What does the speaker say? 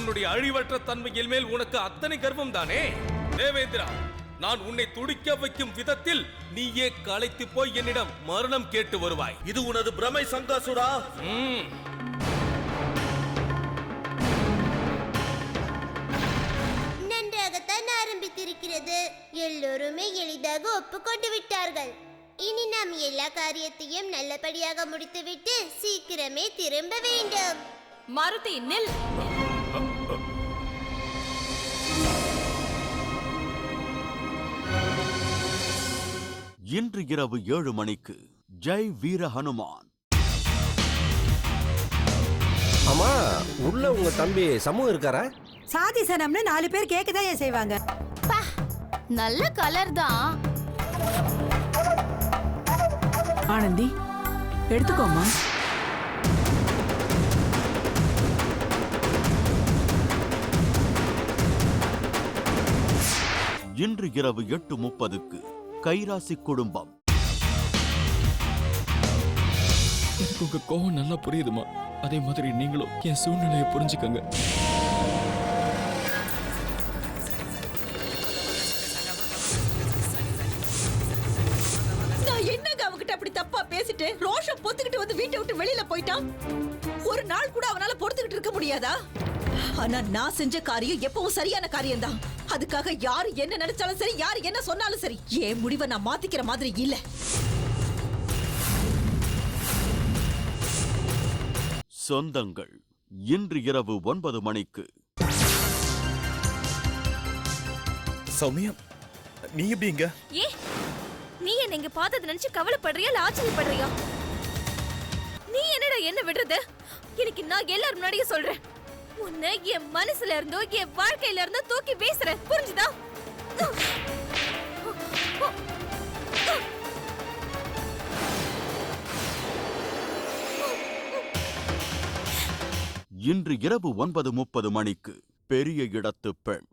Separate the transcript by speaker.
Speaker 1: என்னுடைய அழிவற்ற தன்மையில் மேல் உனக்கு அத்தனை கர்வம் தானே? தேவேந்திரா, நான் உன்னை துடிக்க வைக்கும் விதத்தில் நீயே களைத்து போய் என்னிடம் மரணம் கேட்டு வருவாய்.
Speaker 2: இது உனது பிரமை சங்காசுரா.
Speaker 3: நன்றாகத்தான் ஆரம்பித்திருக்கிறது. எல்லோருமே எளிதாக ஒப்புக்கொண்டு விட்டார்கள். இனி நாம் எல்லா காரியத்தையும் நல்லபடியாக முடித்துவிட்டு சீக்கிரமே திரும்ப வேண்டும்.
Speaker 4: மாருதி, நில்.
Speaker 5: இன்று இரவு 7 மணிக்கு ஜெய் வீர ஹனுமான்.
Speaker 6: ஆமா, உள்ள உங்க தம்பி சமூகம் இருக்காரா?
Speaker 7: சாதி சனம்னு 4 பேர் கேட்கதான் செய்வாங்க.
Speaker 4: நல்ல கலர் தான்.
Speaker 7: ஆனந்தி, எடுத்துக்கோமா.
Speaker 5: இன்று இரவு 8:30க்கு கைராசி குடும்பம்.
Speaker 8: எனக்கு உங்க கோவம் நல்லா புரியுதுமா. அதே மாதிரி நீங்களும் என் சூழ்நிலையை புரிஞ்சுக்கங்க.
Speaker 7: நான் என்னங்க அவகிட்ட அப்படி தப்பா பேசிட்டு ரோஷம் பொத்துக்கிட்டு வந்து வீட்டை விட்டு வெளியில போயிட்டான். ஒரு நாள் கூட அவனால பொறுத்துக்கிட்டு இருக்க முடியாதா? ஆனா நான் செஞ்ச காரியம் எப்பவும் சரியான காரியம் தான். அதுக்காக யாரு என்ன நினைச்சாலும் சரி, யாரு என்ன சொன்னாலும் சரி, என் முடிவை நான் மாத்திக்கிற மாதிரி இல்ல.
Speaker 5: சொந்தங்கள் இன்று இரவு 9 மணிக்கு.
Speaker 2: சௌமியா, நீ எப்படிங்க?
Speaker 4: நீ என்ன இங்க பார்த்தது நினைச்சு கவலைப்படுறியா இல்ல ஆச்சரியப்படுறியா? நீ என்னடா என்ன விடுறது? எனக்கு நான் எல்லாரும் முன்னாடியே சொல்றேன், உன்னை என் மனசுல இருந்தோ என் வாழ்க்கையில இருந்தோ தூக்கி வீசுறேன், புரிஞ்சுதா?
Speaker 5: இன்று இரவு 9:30 மணிக்கு பெரிய இடத்து பெண்.